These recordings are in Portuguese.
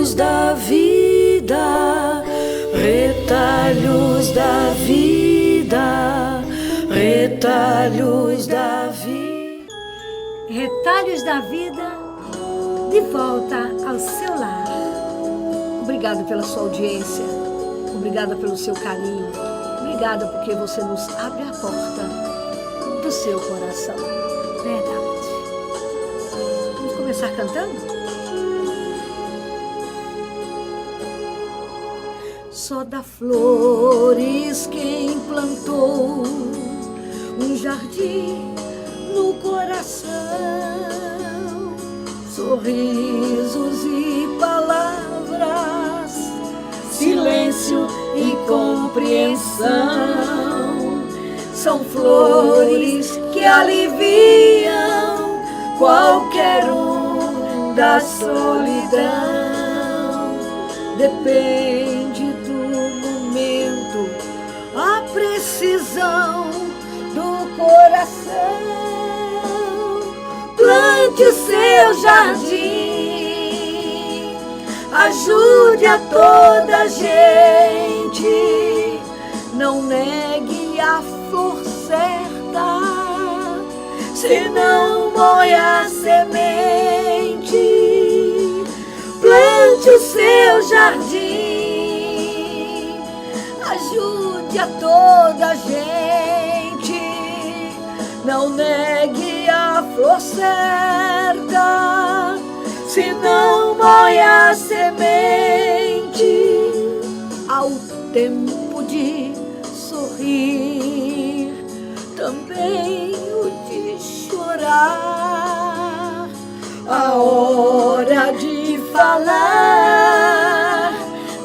retalhos da vida, retalhos da vida, retalhos da vida. Retalhos da vida, de volta ao seu lar. Obrigada pela sua audiência, obrigada pelo seu carinho, obrigada porque você nos abre a porta do seu coração. Verdade. Vamos começar cantando? Só dá flores quem plantou um jardim no coração, sorrisos e palavras, silêncio e compreensão, são flores que aliviam qualquer um da solidão. Depende do momento, a precisão do coração. Plante o seu jardim, ajude a toda gente, não negue a flor certa, senão morre a semente. Plante o seu jardim, ajude a toda gente, não negue a flor certa, senão morre a semente. Ao tempo de sorrir, também o de chorar. A hora de falar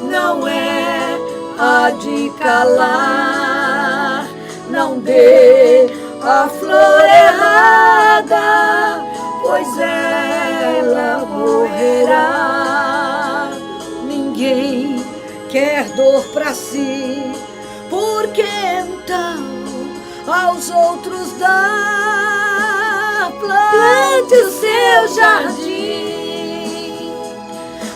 não é a de calar. Não dê a flor errada, pois ela morrerá. Ninguém quer dor pra si, porque então aos outros dá. Plante o seu jardim,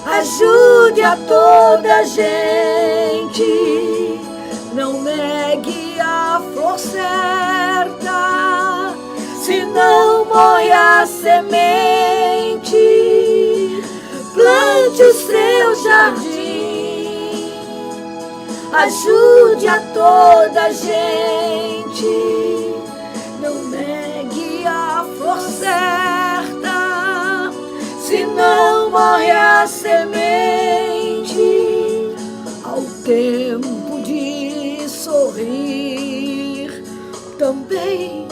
ajude a toda gente, não negue a flor certa, senão morre a semente. Plante o seu jardim, ajude a toda gente, não negue a flor certa, senão morre a semente. Ao tempo de sorrir, também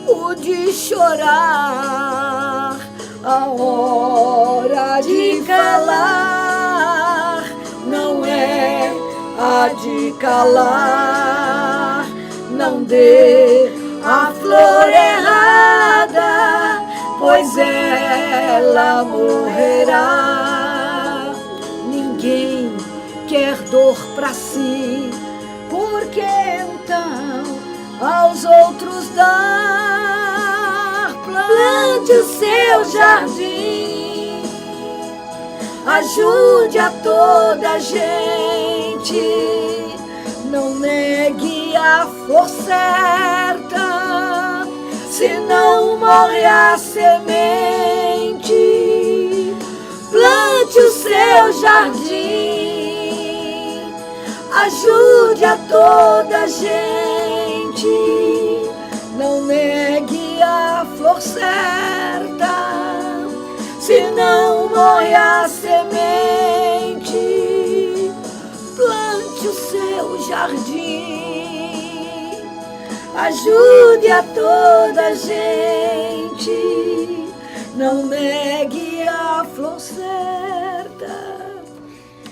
o de chorar. A hora de calar não é a de calar. Não dê a flor errada, pois ela morrerá. Ninguém quer dor pra si, porque então aos outros dá. Plante o seu jardim, ajude a toda gente, não negue a flor certa, senão morre a semente. Plante o seu jardim, ajude a toda gente, não negue a flor certa, senão morre a semente. Plante o seu jardim, ajude a toda gente, não negue a flor certa,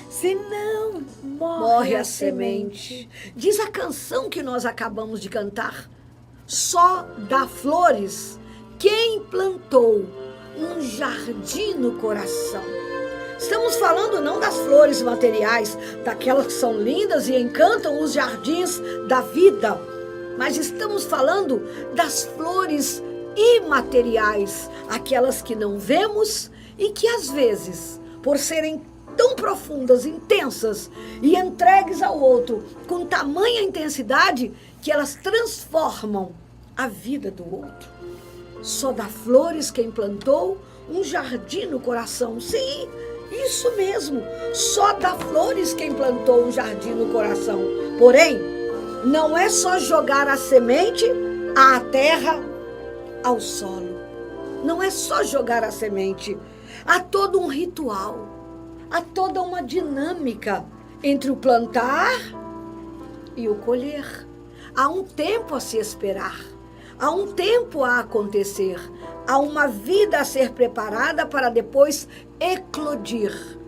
senão morre a semente. Diz a canção que nós acabamos de cantar: só dá flores quem plantou um jardim no coração. Estamos falando não das flores materiais, daquelas que são lindas e encantam os jardins da vida, mas estamos falando das flores imateriais, aquelas que não vemos e que às vezes, por serem tão profundas, intensas e entregues ao outro com tamanha intensidade que elas transformam a vida do outro. Só dá flores quem plantou um jardim no coração. Sim, isso mesmo. Só dá flores quem plantou um jardim no coração. Porém, não é só jogar a semente à terra, ao solo. Não é só jogar a semente. Há todo um ritual. Há toda uma dinâmica entre o plantar e o colher. Há um tempo a se esperar. Há um tempo a acontecer. Há uma vida a ser preparada para depois eclodir.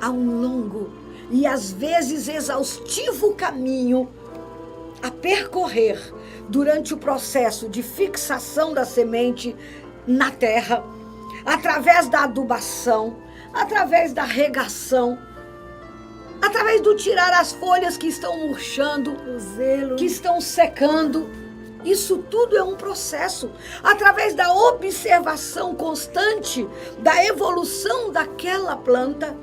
Há um longo e às vezes exaustivo caminho a percorrer durante o processo de fixação da semente na terra, através da adubação, através da regação, através do tirar as folhas que estão murchando, o zelo, que estão secando. Isso tudo é um processo. Através da observação constante da evolução daquela planta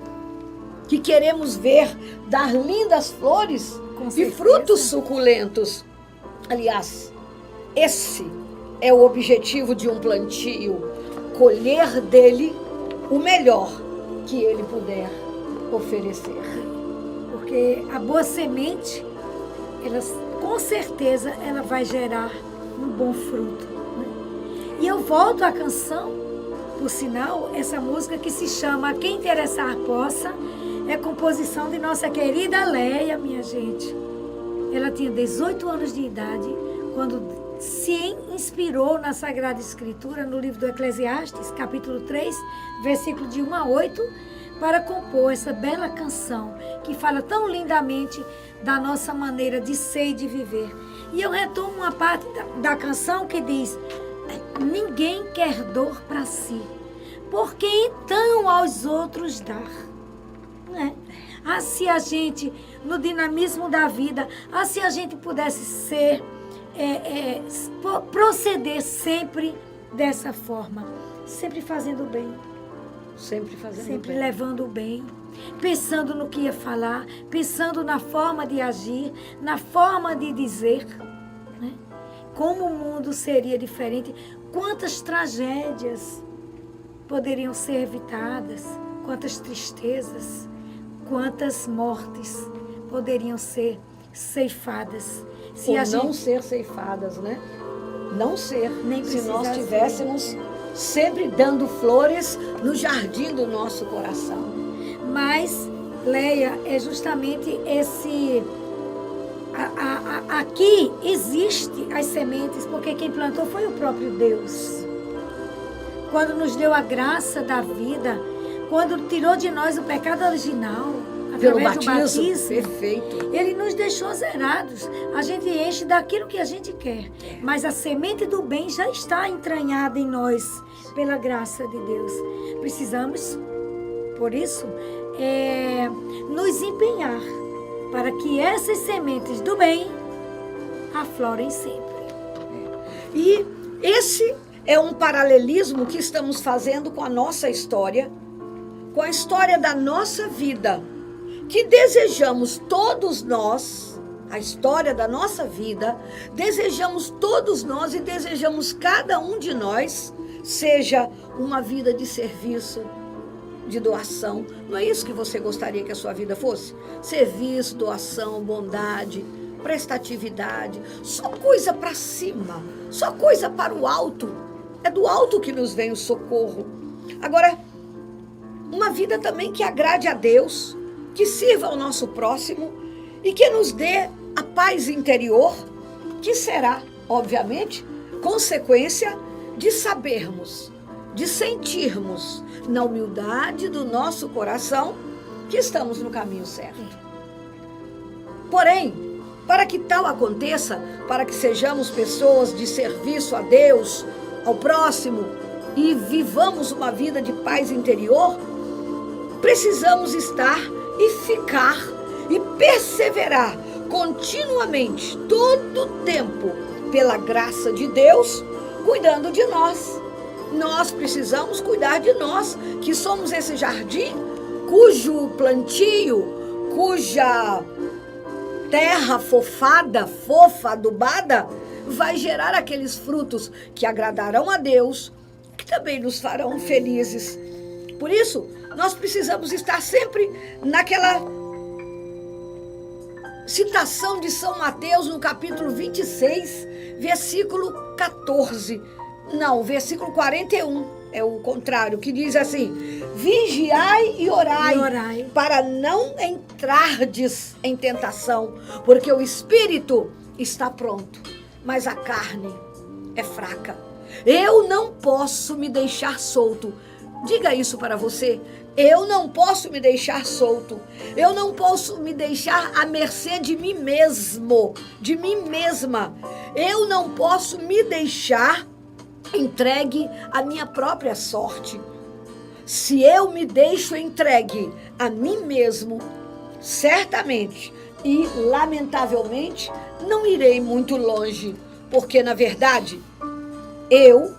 que queremos ver dar lindas flores e frutos suculentos. Aliás, esse é o objetivo de um plantio, colher dele o melhor que ele puder oferecer. Porque a boa semente, com certeza, ela vai gerar um bom fruto. Né? E eu volto à canção, por sinal, essa música que se chama Quem Interessar Possa, é composição de nossa querida Leia, minha gente. Ela tinha 18 anos de idade quando se inspirou na Sagrada Escritura, no livro do Eclesiastes, capítulo 3, versículo de 1 a 8, para compor essa bela canção que fala tão lindamente da nossa maneira de ser e de viver. E eu retomo uma parte da canção que diz: ninguém quer dor para si, porque então aos outros dar. Né? Se a gente, no dinamismo da vida, se a gente pudesse ser, proceder sempre dessa forma, sempre fazendo bem. Sempre levando o bem, pensando no que ia falar, pensando na forma de agir, na forma de dizer, né? Como o mundo seria diferente, quantas tragédias poderiam ser evitadas, quantas tristezas, quantas mortes poderiam ser ceifadas. Não ser ceifadas, né? Não ser, nem se nós tivéssemos sempre dando flores no jardim do nosso coração. Mas, Leia, é justamente esse... Aqui existe as sementes, porque quem plantou foi o próprio Deus. Quando nos deu a graça da vida, quando tirou de nós o pecado original, através do batismo, perfeito. Ele nos deixou zerados. A gente enche daquilo que a gente quer. Mas a semente do bem já está entranhada em nós, pela graça de Deus. Precisamos, por isso, nos empenhar para que essas sementes do bem aflorem sempre. E esse é um paralelismo que estamos fazendo com a nossa história, com a história da nossa vida, que desejamos todos nós, a história da nossa vida, desejamos todos nós e desejamos cada um de nós, seja uma vida de serviço, de doação. Não é isso que você gostaria que a sua vida fosse? Serviço, doação, bondade, prestatividade, só coisa para cima, só coisa para o alto. É do alto que nos vem o socorro. Agora, uma vida também que agrade a Deus, que sirva ao nosso próximo e que nos dê a paz interior, que será, obviamente, consequência de sabermos, de sentirmos na humildade do nosso coração que estamos no caminho certo. Porém, para que tal aconteça, para que sejamos pessoas de serviço a Deus, ao próximo e vivamos uma vida de paz interior, precisamos estar e ficar e perseverar continuamente, todo o tempo, pela graça de Deus, cuidando de nós, nós precisamos cuidar de nós, que somos esse jardim cujo plantio, cuja terra fofa, adubada, vai gerar aqueles frutos que agradarão a Deus, que também nos farão felizes. Por isso, nós precisamos estar sempre naquela citação de São Mateus, no capítulo 26, versículo 14. Não, versículo 41, é o contrário, que diz assim: vigiai e orai, para não entrardes em tentação, porque o espírito está pronto, mas a carne é fraca. Eu não posso me deixar solto. Diga isso para você. Eu não posso me deixar solto. Eu não posso me deixar à mercê de mim mesmo, de mim mesma. Eu não posso me deixar entregue à minha própria sorte. Se eu me deixo entregue a mim mesmo, certamente e lamentavelmente não irei muito longe, porque na verdade eu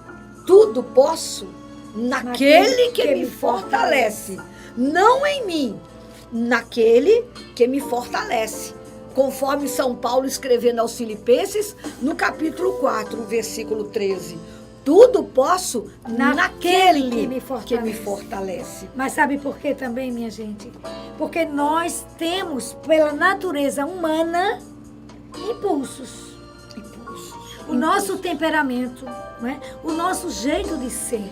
tudo posso naquele que me fortalece, não em mim, naquele que me fortalece. Conforme São Paulo escrevendo aos Filipenses, no capítulo 4, versículo 13. Tudo posso naquele que me fortalece. Mas sabe por quê também, minha gente? Porque nós temos, pela natureza humana, impulsos. O nosso temperamento, né? O nosso jeito de ser.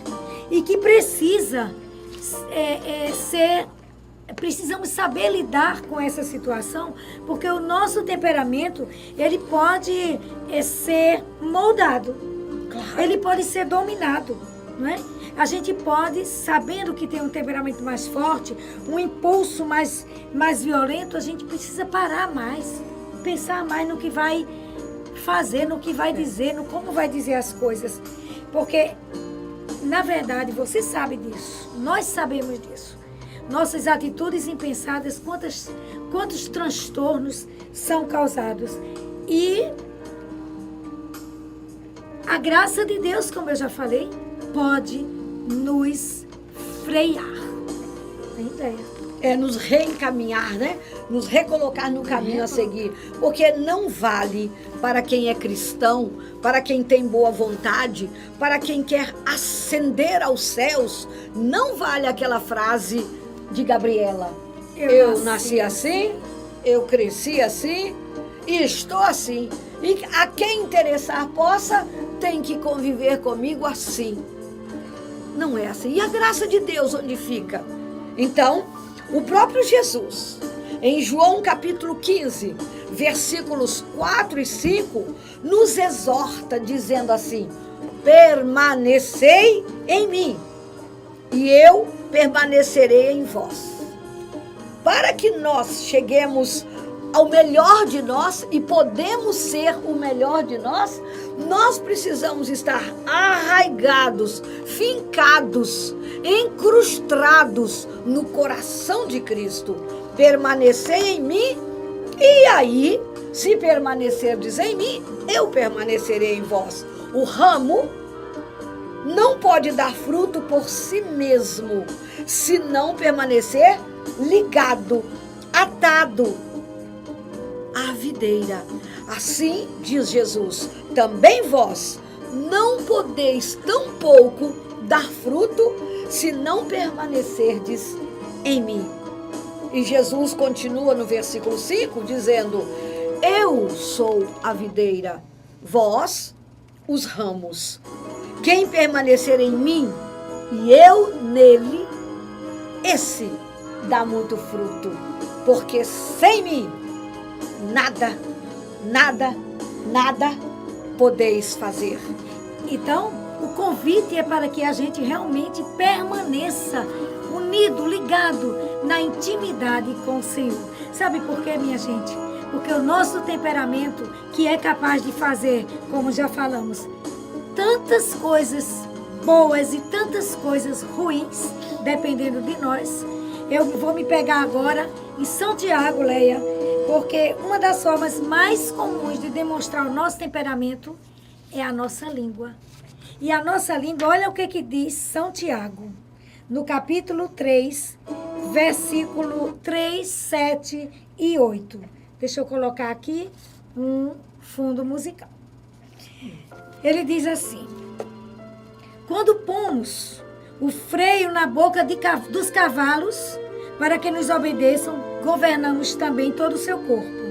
E que precisa precisamos saber lidar com essa situação, porque o nosso temperamento, ele pode ser moldado, claro. Ele pode ser dominado, não é? A gente pode, sabendo que tem um temperamento mais forte, um impulso mais violento, a gente precisa parar mais, pensar mais no que vai fazer, no que vai dizer, no como vai dizer as coisas, porque na verdade, você sabe disso, nós sabemos disso. Nossas atitudes impensadas, quantos transtornos são causados. E a graça de Deus, como eu já falei, pode nos frear. Tem ideia? É nos reencaminhar, né? Nos recolocar no caminho a seguir. Porque não vale para quem é cristão, para quem tem boa vontade, para quem quer ascender aos céus, não vale aquela frase de Gabriela. Eu nasci assim, eu cresci assim e estou assim. E a quem interessar possa, tem que conviver comigo assim. Não é assim. E a graça de Deus onde fica? Então, o próprio Jesus, em João capítulo 15, versículos 4 e 5, nos exorta dizendo assim: permanecei em mim e eu permanecerei em vós. Para que nós cheguemos ao melhor de nós e podemos ser o melhor de nós, nós precisamos estar arraigados, fincados, encrustados no coração de Cristo. Permanecer em mim, e aí, se permanecerdes em mim, eu permanecerei em vós. O ramo não pode dar fruto por si mesmo, se não permanecer ligado, atado à videira. Assim diz Jesus: também vós não podeis tampouco dar fruto se não permanecerdes em mim. E Jesus continua no versículo 5 dizendo: eu sou a videira, vós os ramos. Quem permanecer em mim e eu nele, esse dá muito fruto, porque sem mim nada podeis fazer. Então, o convite é para que a gente realmente permaneça unido, ligado na intimidade com o Senhor. Sabe por quê, minha gente? Porque o nosso temperamento, que é capaz de fazer, como já falamos, tantas coisas boas e tantas coisas ruins, dependendo de nós. Eu vou me pegar agora em São Tiago, Leia, porque uma das formas mais comuns de demonstrar o nosso temperamento é a nossa língua. E a nossa língua, olha o que diz São Tiago, no capítulo 3, versículo 3, 7 e 8. Deixa eu colocar aqui um fundo musical. Ele diz assim: quando pomos o freio na boca dos cavalos, para que nos obedeçam, governamos também todo o seu corpo.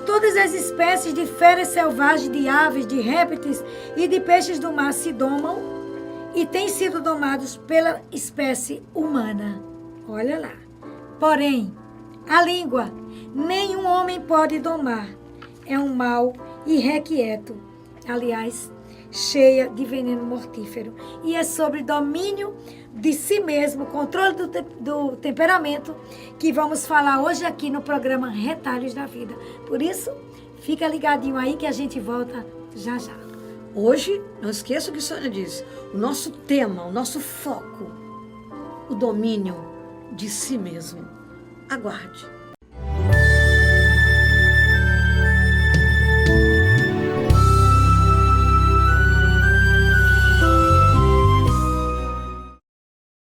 Todas as espécies de feras selvagens, de aves, de répteis e de peixes do mar se domam e têm sido domados pela espécie humana. Olha lá. Porém, a língua nenhum homem pode domar. É um mal irrequieto. Aliás, cheia de veneno mortífero. E é sobre domínio de si mesmo, controle do temperamento, que vamos falar hoje aqui no programa Retalhos da Vida. Por isso, fica ligadinho aí que a gente volta já já. Hoje, não esqueça o que a Sônia disse, o nosso tema, o nosso foco, o domínio de si mesmo. Aguarde.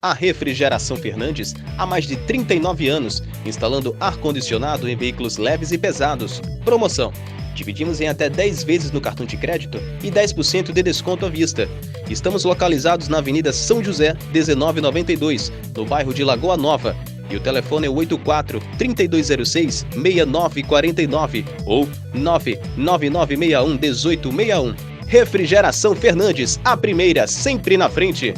A Refrigeração Fernandes há mais de 39 anos, instalando ar-condicionado em veículos leves e pesados. Promoção: dividimos em até 10 vezes no cartão de crédito e 10% de desconto à vista. Estamos localizados na Avenida São José, 1992, no bairro de Lagoa Nova. E o telefone é 84-3206-6949 ou 99961-1861. Refrigeração Fernandes, a primeira sempre na frente.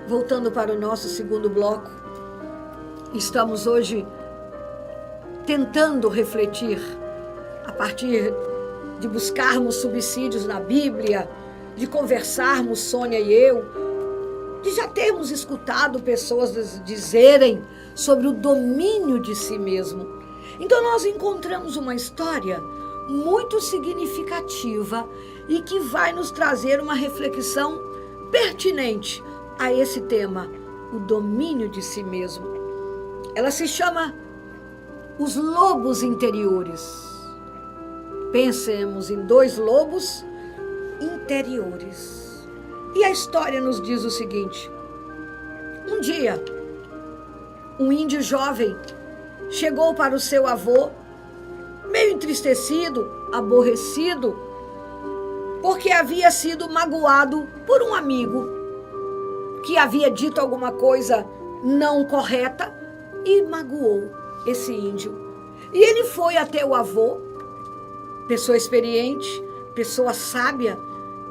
Voltando para o nosso segundo bloco, estamos hoje tentando refletir, a partir de buscarmos subsídios na Bíblia, de conversarmos, Sônia e eu, de já termos escutado pessoas dizerem sobre o domínio de si mesmo. Então nós encontramos uma história muito significativa e que vai nos trazer uma reflexão pertinente a esse tema, o domínio de si mesmo. Ela se chama Os Lobos Interiores. Pensemos em 2 lobos interiores. E a história nos diz o seguinte: um dia, um índio jovem chegou para o seu avô, meio entristecido, aborrecido, porque havia sido magoado por um amigo que havia dito alguma coisa não correta e magoou esse índio. E ele foi até o avô, pessoa experiente, pessoa sábia,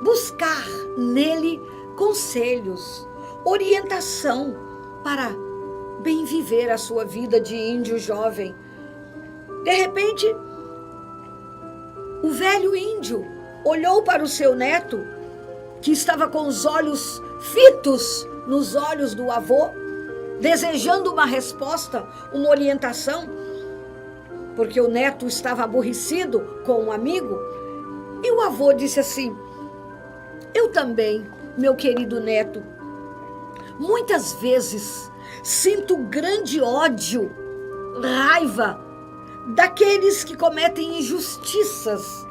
buscar nele conselhos, orientação para bem viver a sua vida de índio jovem. De repente, o velho índio olhou para o seu neto, que estava com os olhos fitos nos olhos do avô, desejando uma resposta, uma orientação, porque o neto estava aborrecido com um amigo. E o avô disse assim: eu também, meu querido neto, muitas vezes sinto grande ódio, raiva daqueles que cometem injustiças,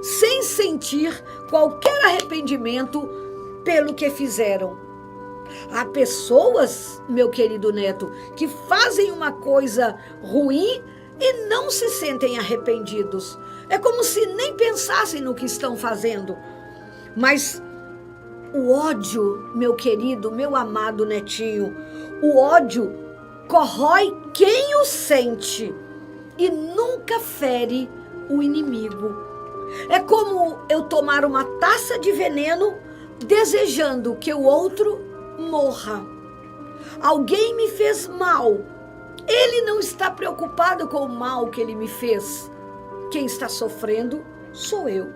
sem sentir qualquer arrependimento pelo que fizeram. Há pessoas, meu querido neto, que fazem uma coisa ruim e não se sentem arrependidos. É como se nem pensassem no que estão fazendo. Mas o ódio, meu querido, meu amado netinho, o ódio corrói quem o sente e nunca fere o inimigo. É como eu tomar uma taça de veneno desejando que o outro morra. Alguém me fez mal. Ele não está preocupado com o mal que ele me fez. Quem está sofrendo sou eu.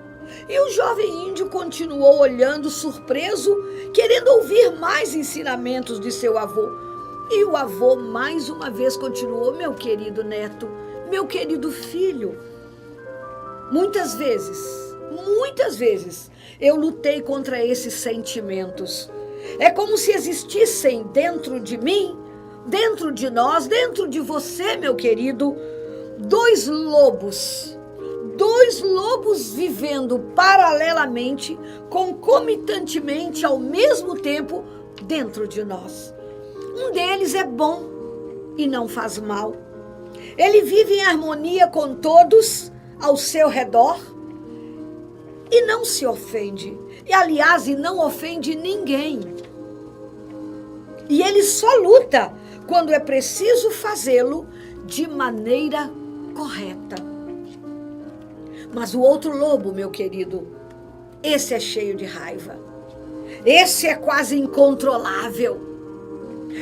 E o jovem índio continuou olhando surpreso, querendo ouvir mais ensinamentos de seu avô. E o avô mais uma vez continuou: meu querido neto, meu querido filho, muitas vezes eu lutei contra esses sentimentos. É como se existissem dentro de mim, dentro de nós, dentro de você, meu querido, dois lobos vivendo paralelamente, concomitantemente, ao mesmo tempo, dentro de nós. Um deles é bom e não faz mal. Ele vive em harmonia com todos ao seu redor e não se ofende. E, aliás, não ofende ninguém. E ele só luta quando é preciso fazê-lo de maneira correta. Mas o outro lobo, meu querido, esse é cheio de raiva. Esse é quase incontrolável.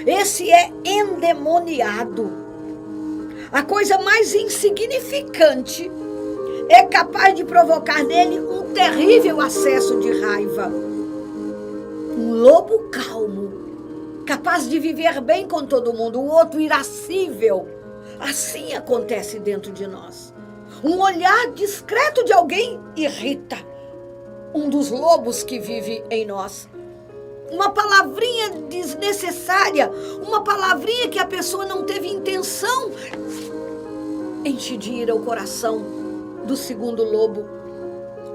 Esse é endemoniado. A coisa mais insignificante é capaz de provocar nele um terrível acesso de raiva. Um lobo calmo, capaz de viver bem com todo mundo, o outro irascível. Assim acontece dentro de nós. Um olhar discreto de alguém irrita um dos lobos que vive em nós. Uma palavrinha desnecessária, uma palavrinha que a pessoa não teve intenção, enche de ira o coração do segundo lobo.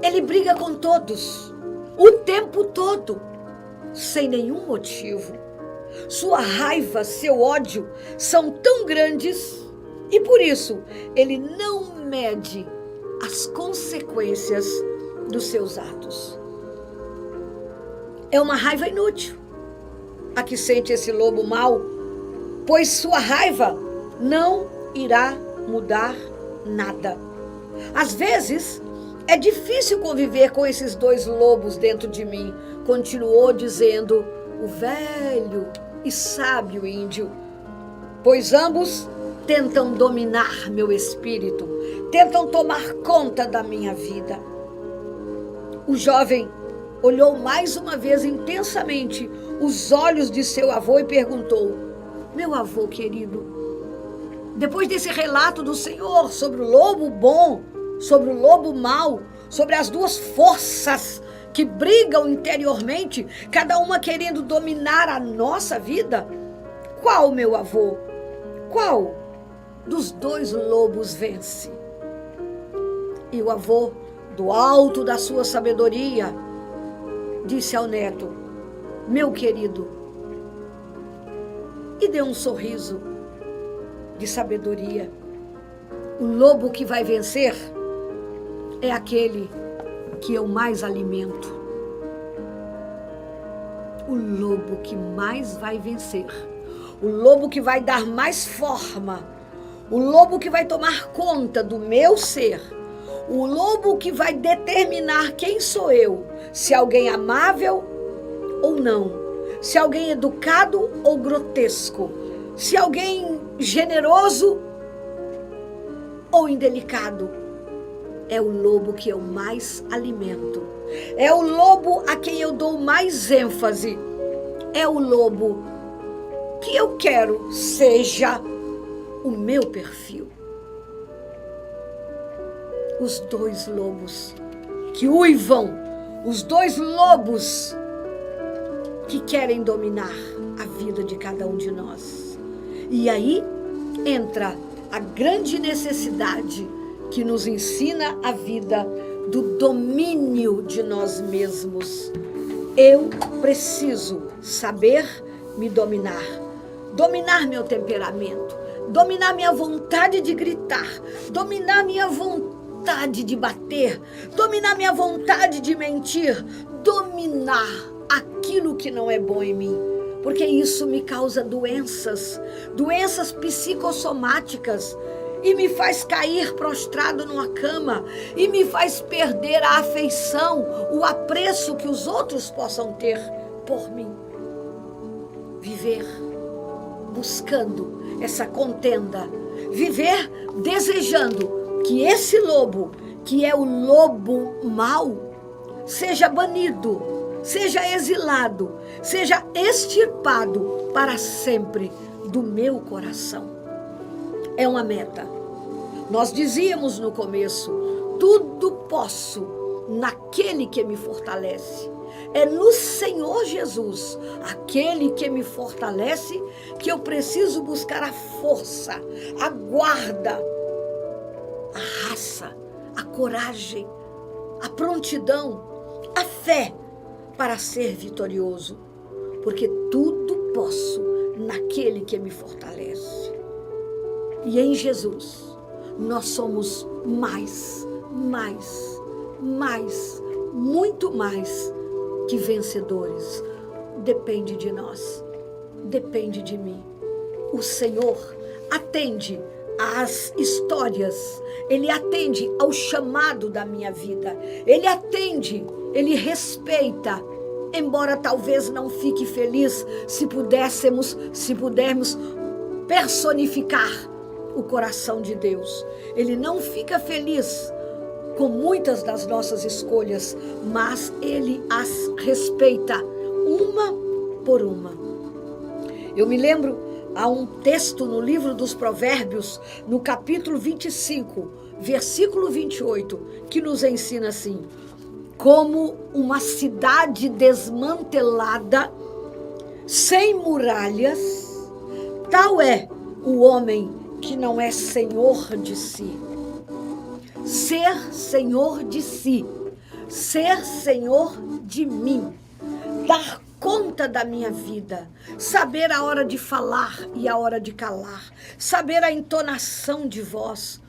Ele briga com todos, o tempo todo, sem nenhum motivo. Sua raiva, seu ódio são tão grandes e por isso ele não mede as consequências dos seus atos. É uma raiva inútil a que sente esse lobo mau, pois sua raiva não irá mudar nada. Às vezes, é difícil conviver com esses dois lobos dentro de mim, continuou dizendo o velho e sábio índio, pois ambos tentam dominar meu espírito, tentam tomar conta da minha vida. O jovem olhou mais uma vez intensamente os olhos de seu avô e perguntou: meu avô querido, depois desse relato do Senhor sobre o lobo bom, sobre o lobo mau, sobre as duas forças que brigam interiormente, cada uma querendo dominar a nossa vida, qual, meu avô, qual dos dois lobos vence? E o avô, do alto da sua sabedoria, disse ao neto: meu querido, e deu um sorriso de sabedoria. O lobo que vai vencer é aquele que eu mais alimento. O lobo que mais vai vencer, o lobo que vai dar mais forma, o lobo que vai tomar conta do meu ser, o lobo que vai determinar quem sou eu, se alguém amável ou não, se alguém educado ou grotesco, se alguém generoso ou indelicado. É o lobo que eu mais alimento, é o lobo a quem eu dou mais ênfase, é o lobo que eu quero seja o meu perfil. Os dois lobos que uivam, os dois lobos que querem dominar a vida de cada um de nós. E aí entra a grande necessidade que nos ensina a vida do domínio de nós mesmos. Eu preciso saber me dominar, dominar meu temperamento, dominar minha vontade de gritar, dominar minha vontade de bater, dominar minha vontade de mentir, dominar aquilo que não é bom em mim, porque isso me causa doenças psicossomáticas, e me faz cair prostrado numa cama, e me faz perder a afeição, o apreço que os outros possam ter por mim. viver buscando essa contenda, viver desejando que esse lobo, que é o lobo mau, seja banido, seja exilado, seja extirpado para sempre do meu coração. É uma meta. Nós dizíamos no começo, tudo posso naquele que me fortalece. É no Senhor Jesus, aquele que me fortalece, que eu preciso buscar a força, a guarda, a raça, a coragem, a prontidão, a fé para ser vitorioso. Porque tudo posso naquele que me fortalece. E em Jesus, nós somos muito mais que vencedores. Depende de nós, depende de mim. O Senhor atende às histórias, Ele atende ao chamado da minha vida, Ele atende, Ele respeita, embora talvez não fique feliz se pudermos personificar o coração de Deus. Ele não fica feliz com muitas das nossas escolhas, mas Ele as respeita uma por uma. Eu me lembro, há um texto no livro dos Provérbios, no capítulo 25, versículo 28, que nos ensina assim: como uma cidade desmantelada, sem muralhas, tal é o homem que não é senhor de si. Ser senhor de si, ser senhor de mim, dar conta da minha vida, saber a hora de falar e a hora de calar, saber a entonação de voz,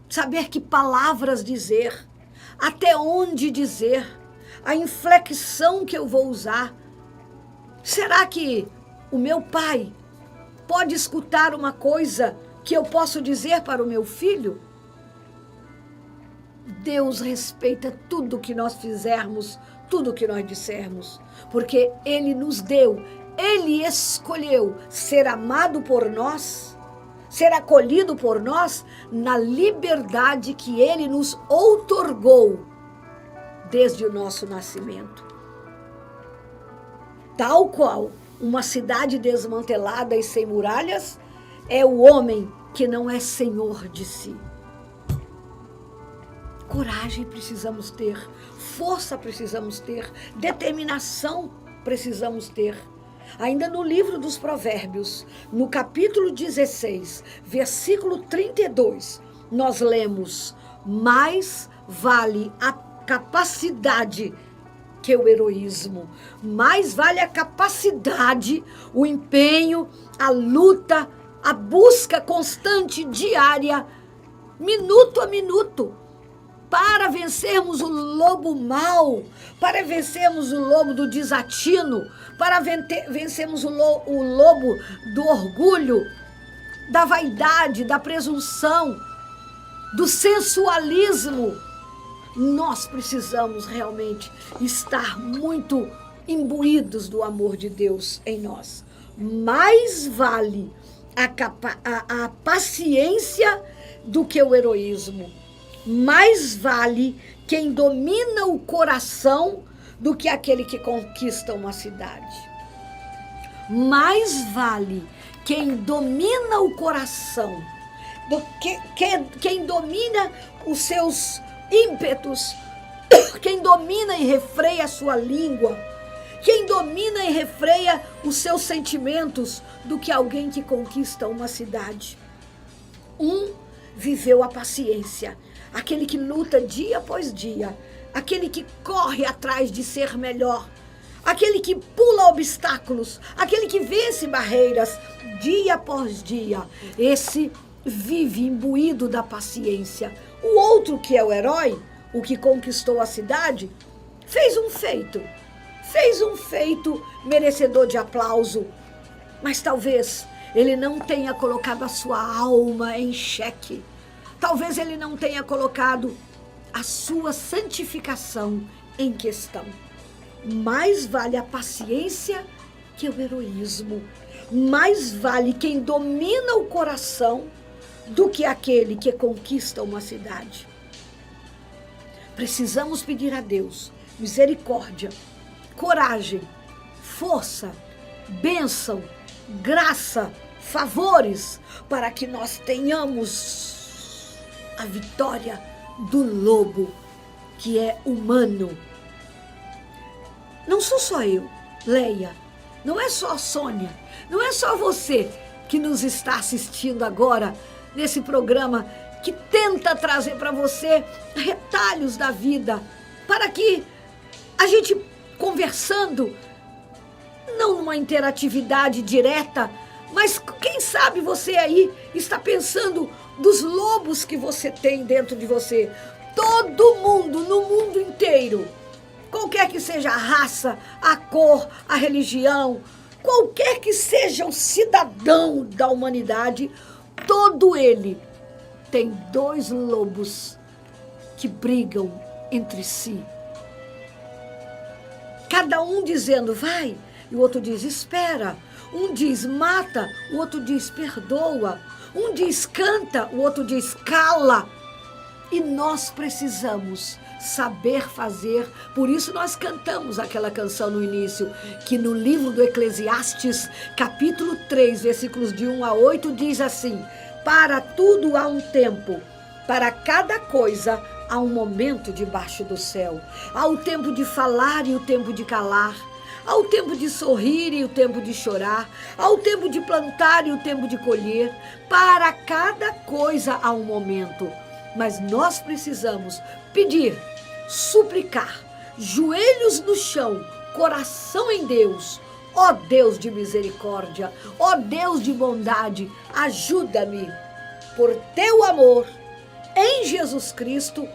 saber que palavras dizer, até onde dizer, a inflexão que eu vou usar. Será que o meu pai pode escutar uma coisa que eu posso dizer para o meu filho? Deus respeita tudo que nós fizermos, tudo que nós dissermos, porque Ele nos deu, Ele escolheu ser amado por nós, ser acolhido por nós na liberdade que Ele nos outorgou desde o nosso nascimento. Tal qual uma cidade desmantelada e sem muralhas é o homem que não é senhor de si. Coragem precisamos ter, força precisamos ter, determinação precisamos ter. Ainda no livro dos Provérbios, no capítulo 16, versículo 32, nós lemos: mais vale a capacidade que o heroísmo, mais vale a capacidade, o empenho, a luta, a busca constante, diária, minuto a minuto, para vencermos o lobo mau, para vencermos o lobo do desatino, para vencermos o lobo do orgulho, da vaidade, da presunção, do sensualismo. Nós precisamos realmente estar muito imbuídos do amor de Deus em nós. Mais vale a paciência do que o heroísmo. Mais vale quem domina o coração do que aquele que conquista uma cidade. Mais vale quem domina o coração do que quem domina os seus ímpetos, quem domina e refreia a sua língua, quem domina e refreia os seus sentimentos, do que alguém que conquista uma cidade. Viveu a paciência, aquele que luta dia após dia, aquele que corre atrás de ser melhor, aquele que pula obstáculos, aquele que vence barreiras dia após dia. Esse vive imbuído da paciência. O outro, que é o herói, o que conquistou a cidade, fez um feito merecedor de aplauso, mas talvez ele não tenha colocado a sua alma em xeque, talvez ele não tenha colocado a sua santificação em questão. mais vale a paciência que o heroísmo. Mais vale quem domina o coração do que aquele que conquista uma cidade. Precisamos pedir a Deus misericórdia, coragem, força, bênção, graça, favores, para que nós tenhamos a vitória do lobo, que é humano. Não sou só eu, Leia, não é só a Sônia, não é só você que nos está assistindo agora nesse programa que tenta trazer para você retalhos da vida, para que a gente, conversando, não numa interatividade direta, mas quem sabe você aí está pensando dos lobos que você tem dentro de você. Todo mundo, no mundo inteiro, qualquer que seja a raça, a cor, a religião, qualquer que seja o cidadão da humanidade, todo ele tem dois lobos que brigam entre si. Cada um dizendo vai, e o outro diz espera. Um diz mata, o outro diz perdoa. Um diz canta, o outro diz cala. E nós precisamos saber fazer, por isso nós cantamos aquela canção no início, que no livro do Eclesiastes, capítulo 3, versículos de 1 a 8, diz assim: para tudo há um tempo, para cada coisa há um momento debaixo do céu. Há o tempo de falar e o tempo de calar. Há o tempo de sorrir e o tempo de chorar. Há o tempo de plantar e o tempo de colher. Para cada coisa há um momento. Mas nós precisamos pedir, suplicar, joelhos no chão, coração em Deus. Ó Deus de misericórdia, ó Deus de bondade, ajuda-me, por teu amor, em Jesus Cristo,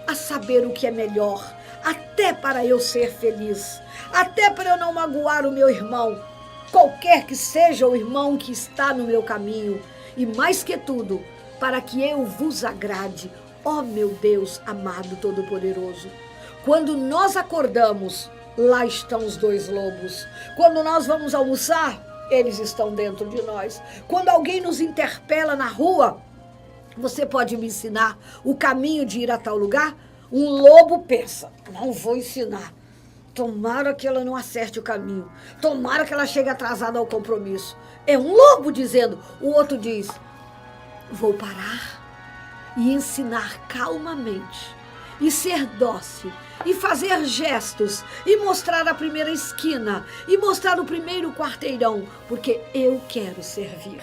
a saber o que é melhor, até para eu ser feliz, até para eu não magoar o meu irmão, qualquer que seja o irmão que está no meu caminho, e mais que tudo, para que eu vos agrade, ó meu Deus amado todo-poderoso. Quando nós acordamos, lá estão os dois lobos. Quando nós vamos almoçar, eles estão dentro de nós. Quando alguém nos interpela na rua, você pode me ensinar o caminho de ir a tal lugar? Um lobo pensa, não vou ensinar. Tomara que ela não acerte o caminho. Tomara que ela chegue atrasada ao compromisso. É um lobo dizendo. O outro diz, vou parar e ensinar calmamente, e ser dócil, e fazer gestos, e mostrar a primeira esquina, e mostrar o primeiro quarteirão, porque eu quero servir.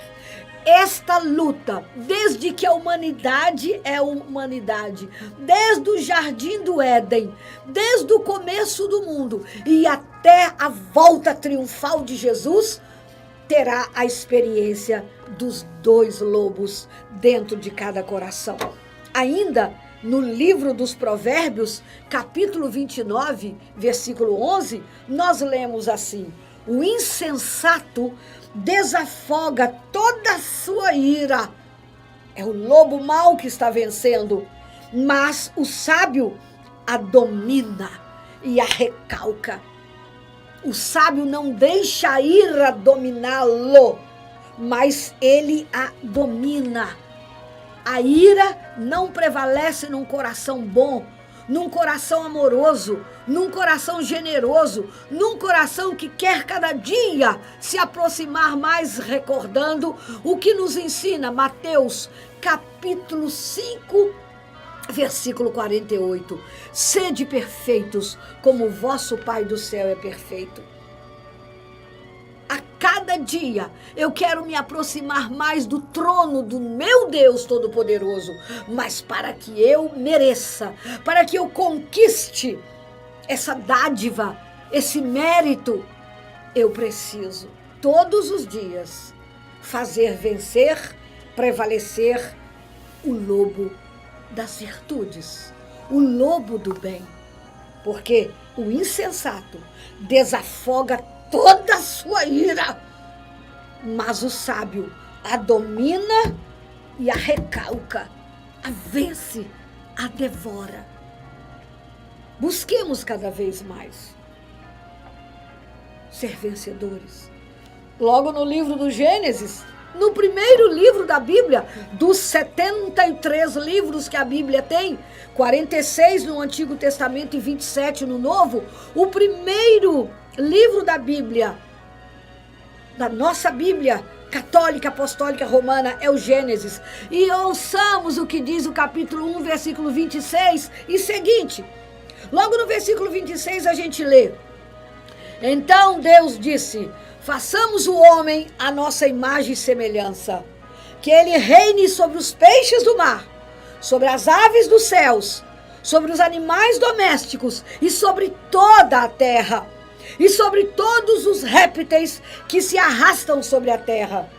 Esta luta, desde que a humanidade é humanidade, desde o jardim do Éden, desde o começo do mundo e até a volta triunfal de Jesus, terá a experiência dos dois lobos dentro de cada coração. Ainda no livro dos Provérbios, capítulo 29, versículo 11, nós lemos assim: o insensato desafoga toda a sua ira. É o lobo mau que está vencendo, mas o sábio a domina e a recalca. O sábio não deixa a ira dominá-lo, mas ele a domina. A ira não prevalece num coração bom, num coração amoroso, num coração generoso, num coração que quer cada dia se aproximar mais, recordando o que nos ensina Mateus, capítulo 5, versículo 48. Sede perfeitos, como o vosso Pai do céu é perfeito. A cada dia eu quero me aproximar mais do trono do meu Deus Todo-Poderoso, mas para que eu mereça, para que eu conquiste essa dádiva, esse mérito, eu preciso todos os dias fazer vencer, prevalecer o lobo das virtudes, o lobo do bem, porque o insensato desafoga toda a sua ira, mas o sábio a domina e a recalca, a vence, a devora. Busquemos cada vez mais ser vencedores. Logo no livro do Gênesis, no primeiro livro da Bíblia, dos 73 livros que a Bíblia tem, 46 no Antigo Testamento e 27 no Novo, o primeiro livro da Bíblia, da nossa Bíblia católica, apostólica, romana, é o Gênesis. E ouçamos o que diz o capítulo 1, versículo 26 e seguinte. Logo no versículo 26 a gente lê: Então Deus disse: façamos o homem à nossa imagem e semelhança, que ele reine sobre os peixes do mar, sobre as aves dos céus, sobre os animais domésticos e sobre toda a terra, e sobre todos os répteis que se arrastam sobre a terra.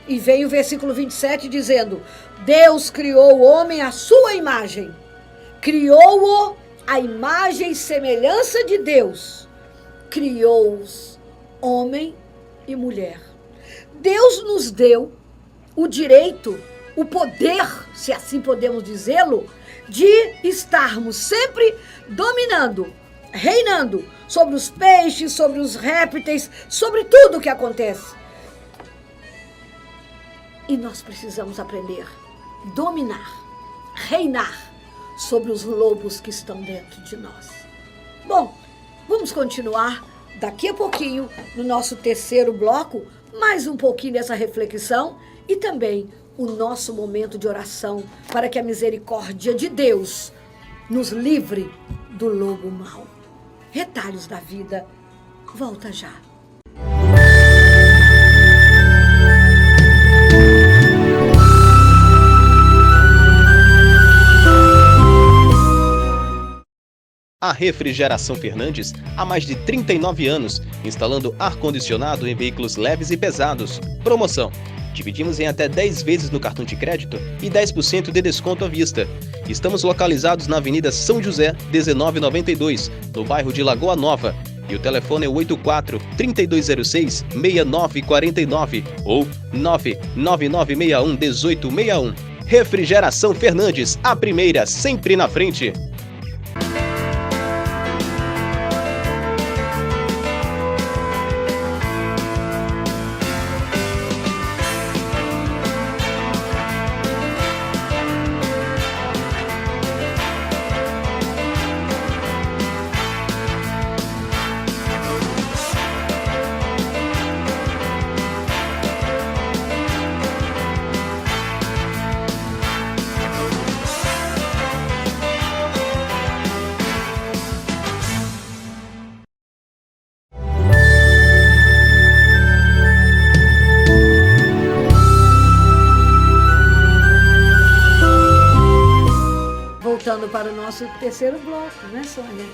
E vem o versículo 27 dizendo: Deus criou o homem à sua imagem, criou-o à imagem e semelhança de Deus, criou-os homem e mulher. Deus nos deu o direito, o poder, se assim podemos dizê-lo, de estarmos sempre dominando, reinando sobre os peixes, sobre os répteis, sobre tudo o que acontece. E nós precisamos aprender a dominar, reinar sobre os lobos que estão dentro de nós. Bom, vamos continuar daqui a pouquinho, no nosso terceiro bloco, mais um pouquinho dessa reflexão e também o nosso momento de oração para que a misericórdia de Deus nos livre do lobo mau. Retalhos da vida, volta já. A Refrigeração Fernandes, há mais de 39 anos, instalando ar-condicionado em veículos leves e pesados. Promoção: dividimos em até 10 vezes no cartão de crédito e 10% de desconto à vista. Estamos localizados na Avenida São José, 1992, no bairro de Lagoa Nova. E o telefone é 84-3206-6949 ou 99961-1861. Refrigeração Fernandes, a primeira, sempre na frente. Voltando para o nosso terceiro bloco, né, Sônia?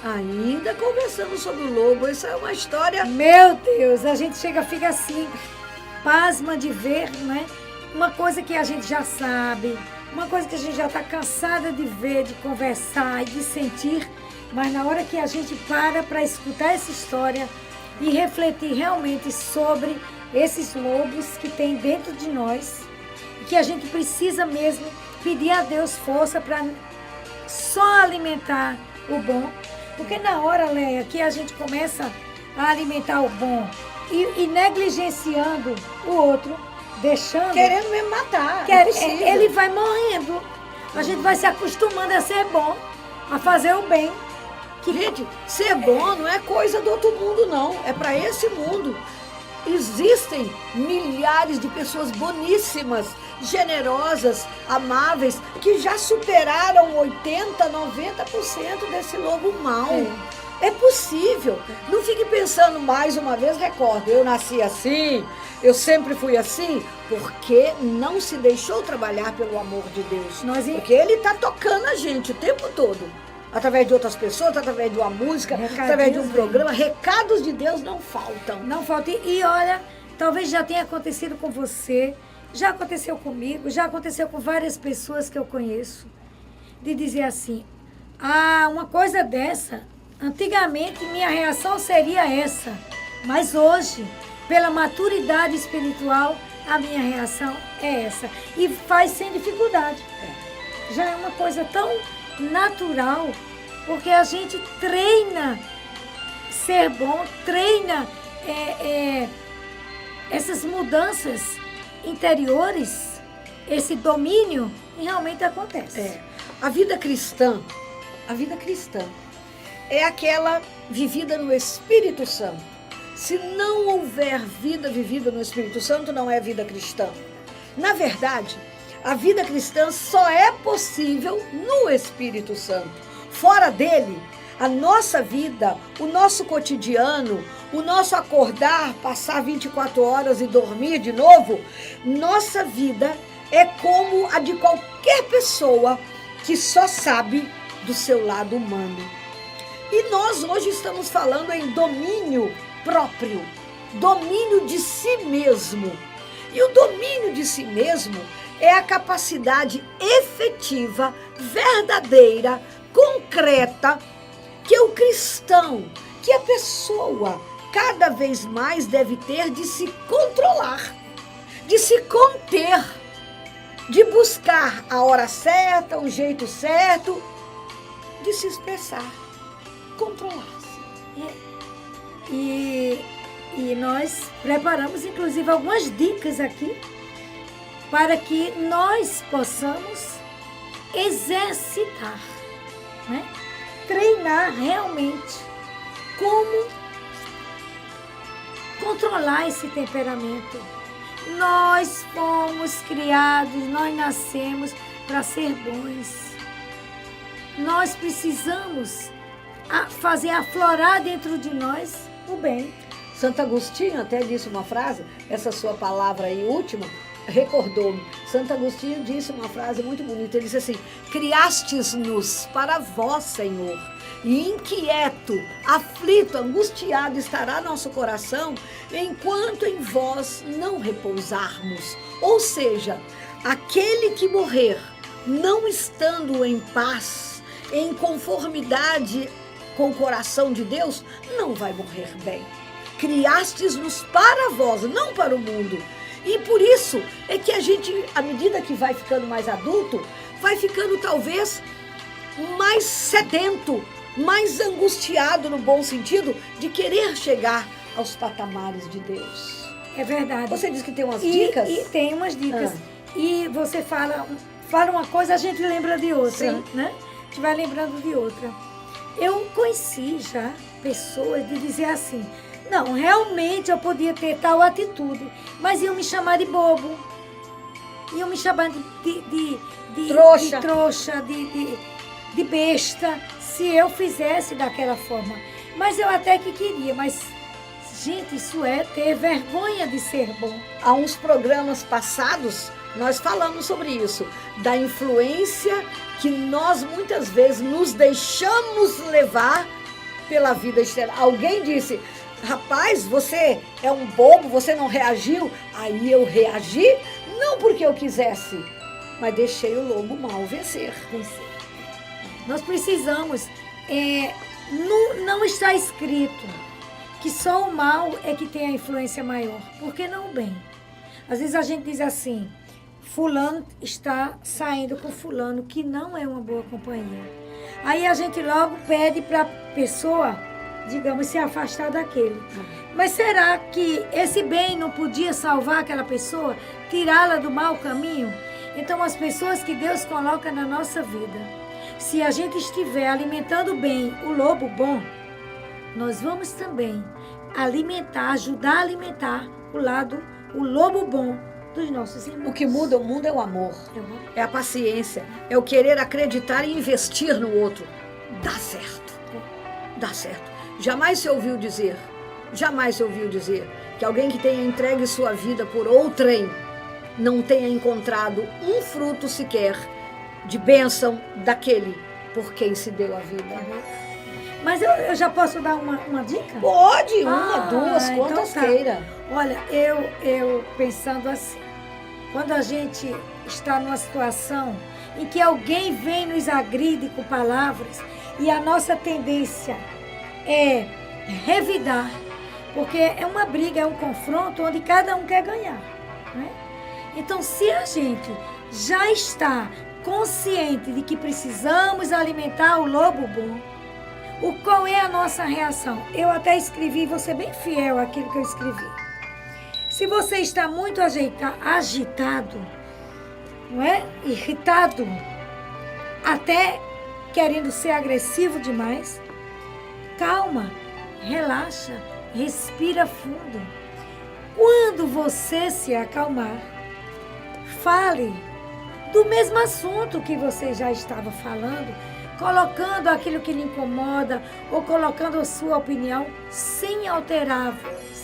Ainda conversando sobre o lobo. Essa é uma história... Meu Deus, a gente fica assim, pasma de ver, né? Uma coisa que a gente já sabe, uma coisa que a gente já está cansada de ver, de conversar e de sentir, mas na hora que a gente para escutar essa história e refletir realmente sobre esses lobos que tem dentro de nós, que a gente precisa mesmo pedir a Deus força para só alimentar o bom, porque na hora, Leia, que a gente começa a alimentar o bom e negligenciando o outro, deixando... Querendo mesmo matar. Ele vai morrendo. A gente vai se acostumando a ser bom, a fazer o bem. Gente, ser bom não é coisa do outro mundo, não. É para esse mundo. Existem milhares de pessoas boníssimas, generosas, amáveis, que já superaram 80%, 90% desse lobo mau. É possível. Não fique pensando mais uma vez, recorda, eu nasci assim, eu sempre fui assim, porque não se deixou trabalhar pelo amor de Deus. Porque Ele está tocando a gente o tempo todo. Através de outras pessoas, através de uma música, através de um programa. Recados de Deus não faltam. Não faltam. E olha, talvez já tenha acontecido com você, já aconteceu comigo, já aconteceu com várias pessoas que eu conheço, de dizer assim, uma coisa dessa, antigamente minha reação seria essa, mas hoje, pela maturidade espiritual, a minha reação é essa. E faz sem dificuldade. Já é uma coisa tão natural, porque a gente treina ser bom treina essas mudanças interiores, esse domínio, e realmente acontece. A vida cristã é aquela vivida no Espírito Santo. Se não houver vida vivida no Espírito Santo, não é vida cristã. Na verdade, a vida cristã só é possível no Espírito Santo. Fora dele, a nossa vida, o nosso cotidiano, o nosso acordar, passar 24 horas e dormir de novo, nossa vida é como a de qualquer pessoa que só sabe do seu lado humano. E nós hoje estamos falando em domínio próprio, domínio de si mesmo. E o domínio de si mesmo é a capacidade efetiva, verdadeira, concreta, que o cristão, que a pessoa cada vez mais deve ter de se controlar, de se conter, de buscar a hora certa, o jeito certo, de se expressar, controlar-se. E nós preparamos, inclusive, algumas dicas aqui para que nós possamos exercitar, né? Treinar realmente como controlar esse temperamento. Nós fomos criados, nós nascemos para ser bons. Nós precisamos fazer aflorar dentro de nós o bem. Santo Agostinho até disse uma frase, essa sua palavra aí última, recordou-me. Santo Agostinho disse uma frase muito bonita, ele disse assim: criastes-nos para vós, Senhor, e inquieto, aflito, angustiado estará nosso coração, enquanto em vós não repousarmos. Ou seja, aquele que morrer, não estando em paz, em conformidade com o coração de Deus, não vai morrer bem. Criastes-nos para vós, não para o mundo. E por isso é que a gente, à medida que vai ficando mais adulto, vai ficando talvez mais sedento, mais angustiado no bom sentido, de querer chegar aos patamares de Deus. É verdade. Você disse que tem umas dicas? E tem umas dicas. E você fala uma coisa, a gente lembra de outra, né? A gente vai lembrando de outra. Eu conheci já pessoas de dizer assim: não, realmente eu podia ter tal atitude, mas iam me chamar de bobo, iam me chamar de trouxa, de besta, se eu fizesse daquela forma. Mas eu até que queria, mas, gente, isso é ter vergonha de ser bom. Há uns programas passados, nós falamos sobre isso, da influência que nós muitas vezes nos deixamos levar pela vida externa. Alguém disse: rapaz, você é um bobo, você não reagiu. Aí eu reagi, não porque eu quisesse, mas deixei o lobo mau vencer. Nós precisamos, não está escrito que só o mal é que tem a influência maior, porque não o bem. Às vezes a gente diz assim: fulano está saindo com fulano, que não é uma boa companhia. Aí a gente logo pede para a pessoa, digamos, se afastar daquele. Mas será que esse bem não podia salvar aquela pessoa, tirá-la do mau caminho? Então, as pessoas que Deus coloca na nossa vida, se a gente estiver alimentando bem o lobo bom, nós vamos também ajudar a alimentar o lobo bom dos nossos irmãos. O que muda o mundo é o amor, é a paciência, é o querer acreditar e investir no outro. Dá certo, dá certo. Jamais se ouviu dizer que alguém que tenha entregue sua vida por outrem não tenha encontrado um fruto sequer de bênção daquele por quem se deu a vida. Mas eu já posso dar uma dica? Pode, duas, quantas então tá. queira. Olha, eu pensando assim, quando a gente está numa situação em que alguém vem nos agride com palavras e a nossa tendência é revidar, porque é uma briga, é um confronto onde cada um quer ganhar, né? Então, se a gente já está consciente de que precisamos alimentar o lobo bom, Qual é a nossa reação? Eu até escrevi, vou ser bem fiel àquilo que eu escrevi. Se você está muito agitado, não é? Irritado, até querendo ser agressivo demais, calma, relaxa, respira fundo. Quando você se acalmar, fale do mesmo assunto que você já estava falando, colocando aquilo que lhe incomoda ou colocando a sua opinião sem alterar a voz.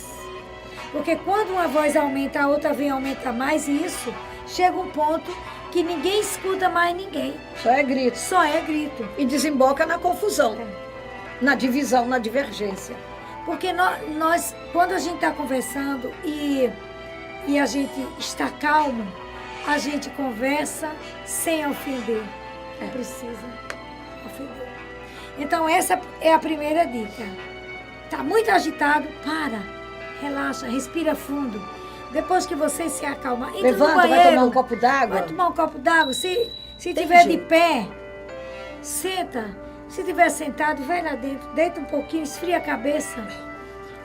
Porque quando uma voz aumenta, a outra vem aumentar mais, e isso chega um ponto que ninguém escuta mais ninguém. Só é grito. Só é grito. E desemboca na confusão, na divisão, na divergência. Porque nós quando a gente está conversando e a gente está calmo, a gente conversa sem ofender. Não precisa ofender. Então essa é a primeira dica. Está muito agitado? Para. Relaxa, respira fundo. Depois que você se acalmar, entra Levanta, no banheiro, vai tomar um copo d'água. Vai tomar um copo d'água. Se tiver de pé, senta. Se tiver sentado, vai lá dentro, deita um pouquinho, esfria a cabeça.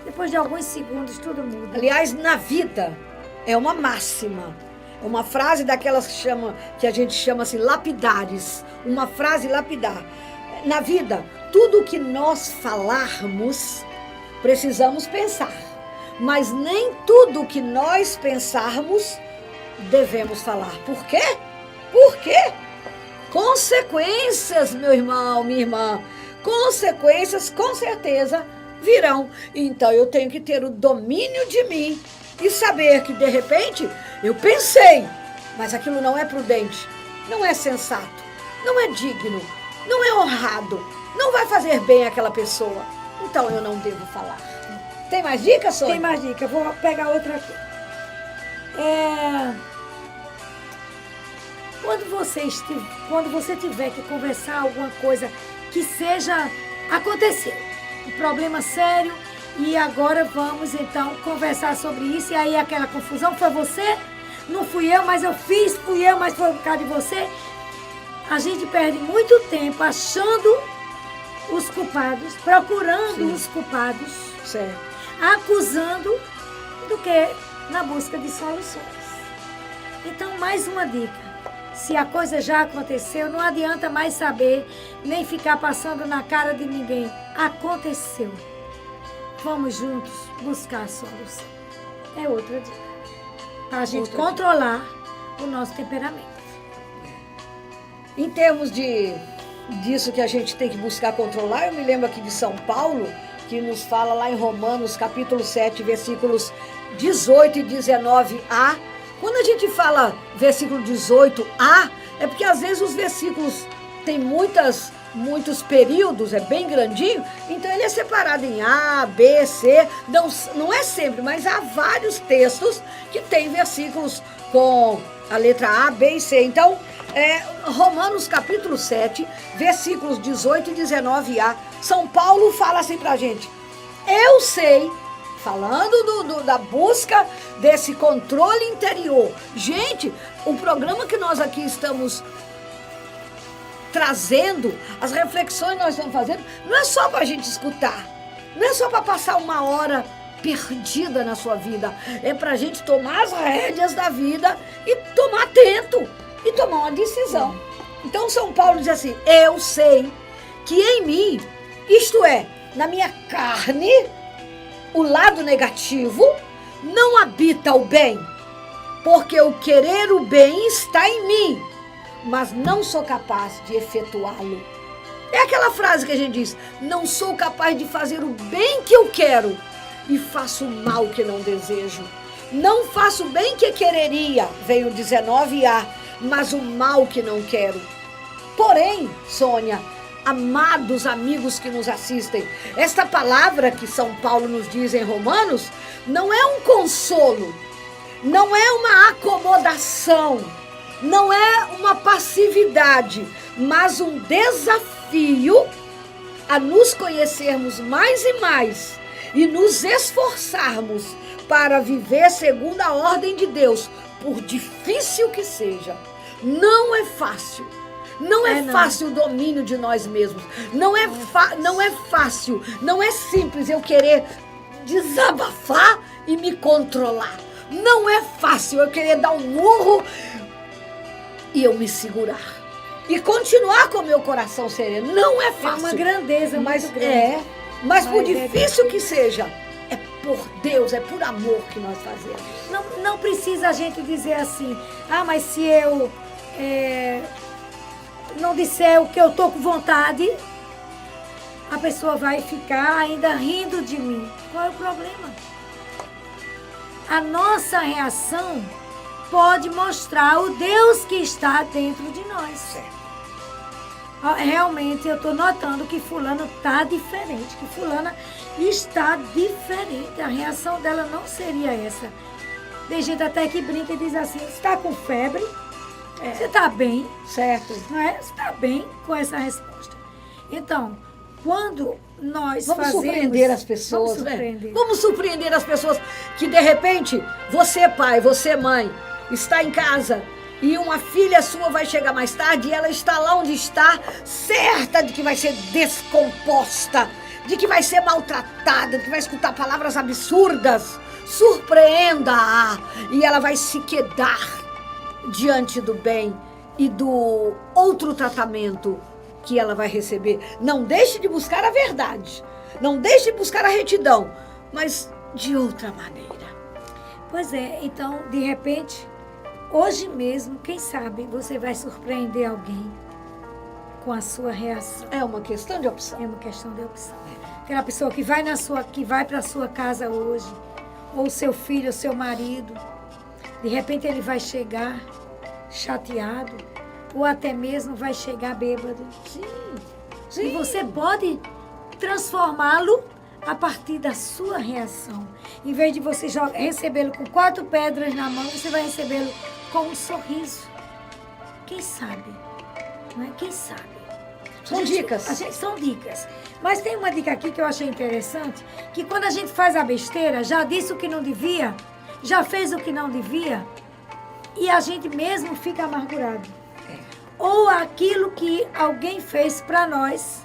Depois de alguns segundos, tudo muda. Aliás, na vida, é uma máxima. É uma frase daquelas que a gente chama assim, lapidares. Uma frase lapidar. Na vida, tudo que nós falarmos, precisamos pensar. Mas nem tudo que nós pensarmos, devemos falar. Por quê? Por quê? Consequências, meu irmão, minha irmã. Consequências, com certeza, virão. Então, eu tenho que ter o domínio de mim e saber que, de repente, eu pensei, mas aquilo não é prudente, não é sensato, não é digno, não é honrado, não vai fazer bem àquela pessoa. Então, eu não devo falar. Tem mais dicas, Sônia? Tem mais dicas. Vou pegar outra aqui. Quando você tiver que conversar alguma coisa que seja acontecer, um problema sério, e agora vamos então conversar sobre isso, e aí aquela confusão, foi você, não fui eu, mas eu fiz, fui eu, mas foi por causa de você. A gente perde muito tempo achando os culpados, procurando os culpados, certo, acusando, do que na busca de soluções. Então, mais uma dica. Se a coisa já aconteceu, não adianta mais saber, nem ficar passando na cara de ninguém. Aconteceu. Vamos juntos buscar a solução. É outra dica. Para a gente controlar o nosso temperamento. Em termos disso que a gente tem que buscar controlar, eu me lembro aqui de São Paulo, que nos fala lá em Romanos, capítulo 7, versículos 18 e 19a. Quando a gente fala versículo 18a, é porque às vezes os versículos têm muitos períodos, é bem grandinho, então ele é separado em A, B, C, não é sempre, mas há vários textos que tem versículos com a letra A, B e C. Então, Romanos capítulo 7, versículos 18 e 19a, São Paulo fala assim pra gente: eu sei, falando da busca desse controle interior. Gente, o programa que nós aqui estamos trazendo, as reflexões que nós estamos fazendo, não é só para a gente escutar, não é só para passar uma hora perdida na sua vida, é para a gente tomar as rédeas da vida e tomar atento e tomar uma decisão. Então São Paulo diz assim: eu sei que em mim, isto é, na minha carne, o lado negativo, não habita o bem, porque o querer o bem está em mim, mas não sou capaz de efetuá-lo. É aquela frase que a gente diz: não sou capaz de fazer o bem que eu quero e faço o mal que não desejo. Não faço o bem que quereria, veio 19a, mas o mal que não quero. Porém, Sônia, amados amigos que nos assistem, esta palavra que São Paulo nos diz em Romanos não é um consolo, não é uma acomodação, não é uma passividade, mas um desafio a nos conhecermos mais e mais e nos esforçarmos para viver segundo a ordem de Deus, por difícil que seja. Não é fácil. Não é fácil o domínio de nós mesmos. Não é fácil, não é simples eu querer desabafar e me controlar. Não é fácil eu querer dar um murro e eu me segurar. E continuar com o meu coração sereno. Não é fácil. É uma grandeza muito grande. Mas por difícil que seja, é por Deus, é por amor que nós fazemos. Não precisa a gente dizer assim, mas se eu não disser o que eu tô com vontade, a pessoa vai ficar ainda rindo de mim. Qual é o problema? A nossa reação pode mostrar o Deus que está dentro de nós. Certo. Realmente eu estou notando que fulano está diferente, que fulana está diferente. A reação dela não seria essa. Tem gente até que brinca e diz assim, você está com febre? Você está bem? Certo. Não é? Você está bem com essa resposta. Então, quando nós vamos surpreender as pessoas, Vamos surpreender as pessoas que de repente, você pai, você mãe, está em casa e uma filha sua vai chegar mais tarde e ela está lá onde está, certa de que vai ser descomposta, de que vai ser maltratada, de que vai escutar palavras absurdas. Surpreenda-a e ela vai se quedar diante do bem e do outro tratamento que ela vai receber. Não deixe de buscar a verdade, não deixe de buscar a retidão, mas de outra maneira. Pois é, então, de repente, hoje mesmo, quem sabe, você vai surpreender alguém com a sua reação. É uma questão de opção. É uma questão de opção. Aquela pessoa que vai para a sua casa hoje, ou seu filho, ou seu marido, de repente ele vai chegar chateado, ou até mesmo vai chegar bêbado. Sim. E você pode transformá-lo a partir da sua reação. Em vez de você recebê-lo com 4 pedras na mão, você vai recebê-lo com um sorriso. Quem sabe? Não é? Quem sabe? São dicas. São dicas. Mas tem uma dica aqui que eu achei interessante, que quando a gente faz a besteira, já disse o que não devia, já fez o que não devia, e a gente mesmo fica amargurado. Ou aquilo que alguém fez para nós,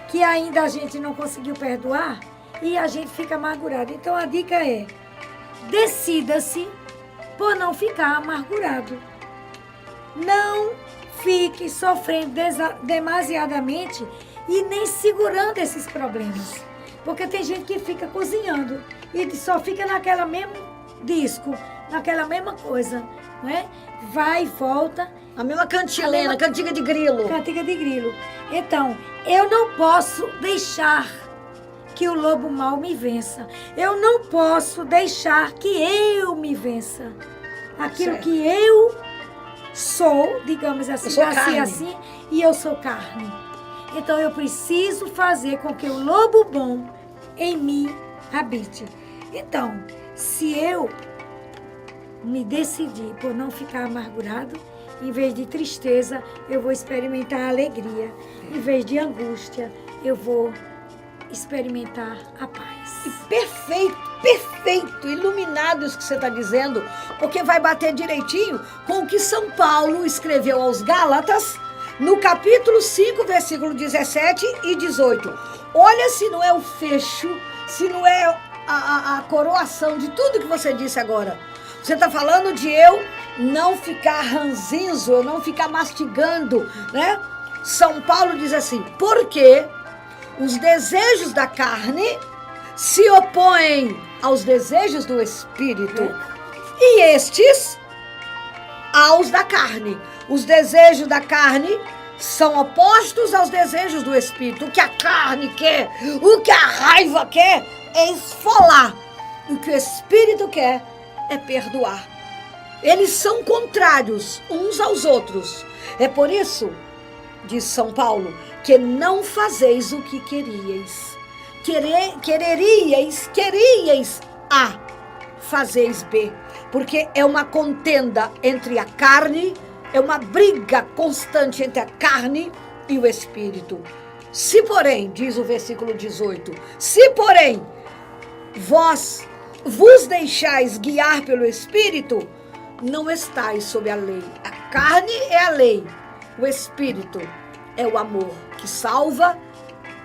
que ainda a gente não conseguiu perdoar, e a gente fica amargurado. Então a dica é, decida-se por não ficar amargurado. Não fique sofrendo demasiadamente e nem segurando esses problemas. Porque tem gente que fica cozinhando e só fica naquela mesmo disco, naquela mesma coisa, não é? Vai e volta. A mesma cantilena, cantiga de grilo. Cantiga de grilo. Então, eu não posso deixar que o lobo mau me vença. Eu não posso deixar que eu me vença. Aquilo certo. Que eu sou, digamos assim, nasci carne. Assim, e eu sou carne. Então, eu preciso fazer com que o lobo bom em mim habite. Então, se eu me decidir por não ficar amargurado, em vez de tristeza, eu vou experimentar alegria. Em vez de angústia, eu vou experimentar a paz. E perfeito, iluminado isso que você está dizendo, porque vai bater direitinho com o que São Paulo escreveu aos Gálatas, no capítulo 5, versículo 17 e 18. Olha se não é o fecho, se não é a coroação de tudo que você disse agora. Você está falando de eu não ficar ranzinzo, eu não ficar mastigando, né? São Paulo diz assim, porque os desejos da carne se opõem aos desejos do Espírito, e estes aos da carne. Os desejos da carne são opostos aos desejos do Espírito. O que a carne quer, o que a raiva quer é esfolar. O que o Espírito quer é perdoar. Eles são contrários uns aos outros. É por isso, diz São Paulo, que não fazeis o que queríeis. Queríeis A, fazeis B. Porque é uma contenda entre a carne, é uma briga constante entre a carne e o Espírito. Se porém, diz o versículo 18, se porém vós vos deixais guiar pelo Espírito, não estáis sob a lei. A carne é a lei O Espírito é o amor que salva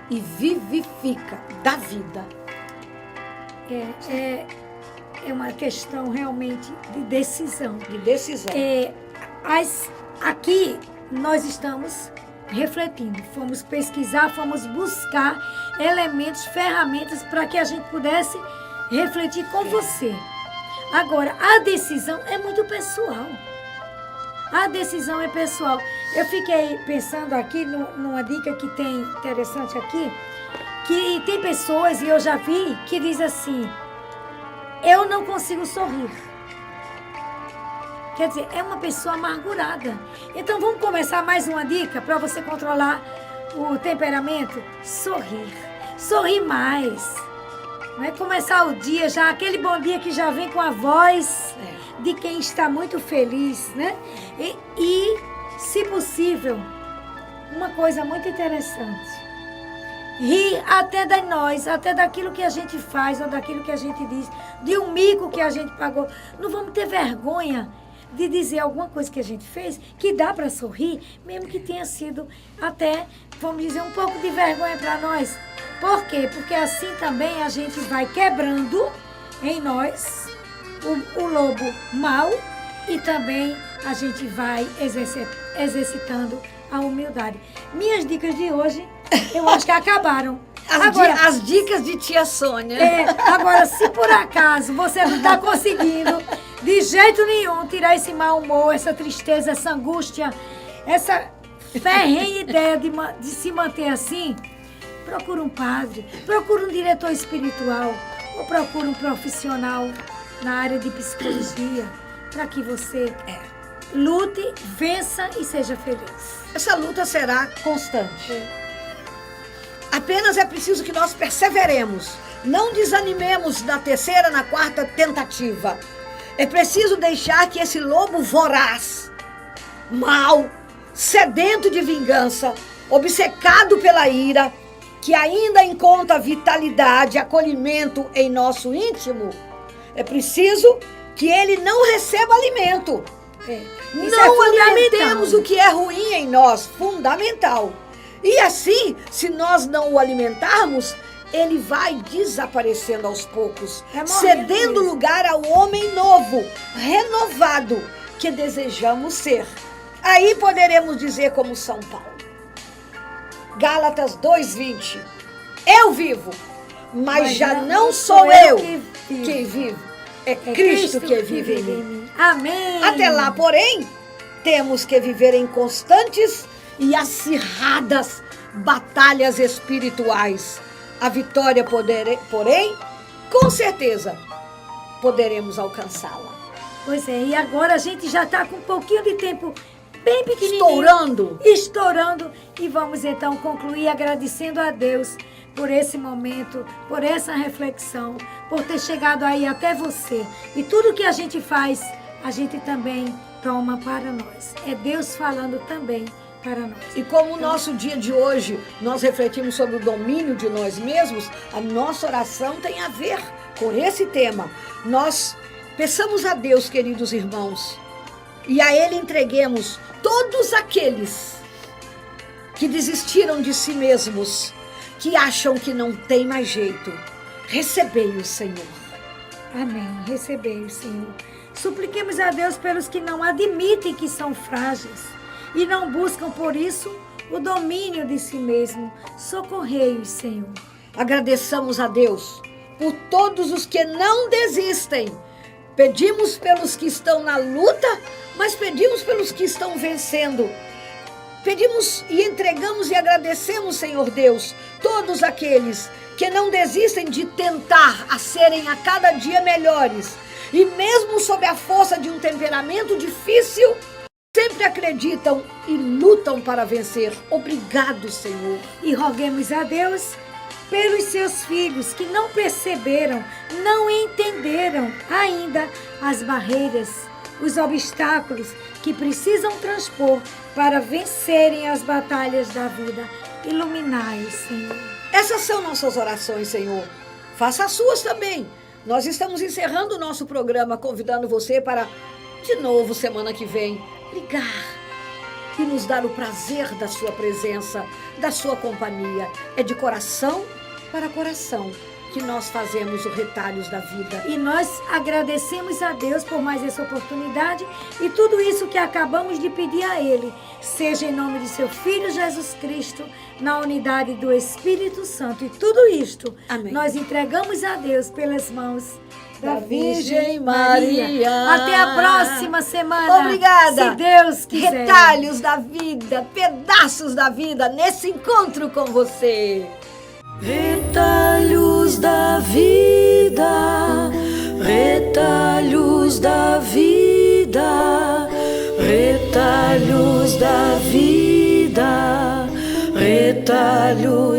e vivifica, dá vida. É uma questão realmente de decisão. De decisão. Aqui nós estamos refletindo, fomos pesquisar, fomos buscar elementos, ferramentas para que a gente pudesse refletir com você. Agora, a decisão é muito pessoal. A decisão é pessoal. Eu fiquei pensando aqui numa dica que tem interessante aqui, que tem pessoas, e eu já vi, que diz assim: eu não consigo sorrir. Quer dizer, é uma pessoa amargurada. Então vamos começar mais uma dica para você controlar o temperamento? Sorrir. Sorrir mais. Não é começar o dia já, aquele bom dia que já vem com a voz de quem está muito feliz, né? E, se possível, uma coisa muito interessante. Rir até de nós, até daquilo que a gente faz ou daquilo que a gente diz, de um mico que a gente pagou. Não vamos ter vergonha de dizer alguma coisa que a gente fez, que dá para sorrir, mesmo que tenha sido até, vamos dizer, um pouco de vergonha para nós. Por quê? Porque assim também a gente vai quebrando em nós o lobo mau e também a gente vai exercitando a humildade. Minhas dicas de hoje, eu acho que acabaram. As dicas de tia Sônia. Agora, se por acaso você não está conseguindo de jeito nenhum tirar esse mau humor, essa tristeza, essa angústia, essa ferrenha ideia de se manter assim, procura um padre, procura um diretor espiritual ou procura um profissional na área de psicologia para que você lute, vença e seja feliz. Essa luta será constante. Apenas é preciso que nós perseveremos. Não desanimemos na terceira, na quarta tentativa. É preciso deixar que esse lobo voraz, mau, sedento de vingança, obcecado pela ira, que ainda encontra vitalidade, acolhimento em nosso íntimo, é preciso que ele não receba alimento. Não alimentemos o que é ruim em nós, fundamental. E assim, se nós não o alimentarmos, ele vai desaparecendo aos poucos, cedendo lugar ao homem novo, renovado, que desejamos ser. Aí poderemos dizer como São Paulo. Gálatas 2:20. Eu vivo, mas já não sou eu quem vivo. É Cristo que vive em mim. Amém. Até lá, porém, temos que viver em constantes e acirradas batalhas espirituais. A vitória, porém, com certeza, poderemos alcançá-la. Pois é, e agora a gente já está com um pouquinho de tempo bem pequenininho. Estourando. E vamos então concluir agradecendo a Deus por esse momento, por essa reflexão, por ter chegado aí até você. E tudo que a gente faz, a gente também toma para nós. É Deus falando também para nós. E como o nosso dia de hoje, nós refletimos sobre o domínio de nós mesmos, a nossa oração tem a ver com esse tema. Nós peçamos a Deus, queridos irmãos, e a Ele entreguemos todos aqueles que desistiram de si mesmos, que acham que não tem mais jeito. Recebei o Senhor. Amém. Recebei o Senhor. Supliquemos a Deus pelos que não admitem que são frágeis e não buscam por isso o domínio de si mesmo. Socorrei-os, Senhor. Agradeçamos a Deus por todos os que não desistem. Pedimos pelos que estão na luta, mas pedimos pelos que estão vencendo. Pedimos e entregamos e agradecemos, Senhor Deus, todos aqueles que não desistem de tentar a serem a cada dia melhores. E mesmo sob a força de um temperamento difícil, sempre acreditam e lutam para vencer. Obrigado, Senhor. E roguemos a Deus pelos seus filhos que não perceberam, não entenderam ainda as barreiras, os obstáculos que precisam transpor para vencerem as batalhas da vida. Iluminai-os, Senhor. Essas são nossas orações, Senhor. Faça as suas também. Nós estamos encerrando o nosso programa, convidando você para, de novo, semana que vem, ligar e nos dar o prazer da sua presença, da sua companhia. É de coração para coração que nós fazemos o Retalhos da Vida. E nós agradecemos a Deus por mais essa oportunidade e tudo isso que acabamos de pedir a Ele, seja em nome de seu Filho Jesus Cristo, na unidade do Espírito Santo. E tudo isto, Amém. Nós entregamos a Deus pelas mãos da Virgem Maria. Até a próxima semana. Obrigada. Se Deus quiser. Retalhos da vida, pedaços da vida, nesse encontro com você. Retalhos da vida, retalhos da vida, retalhos da vida, retalhos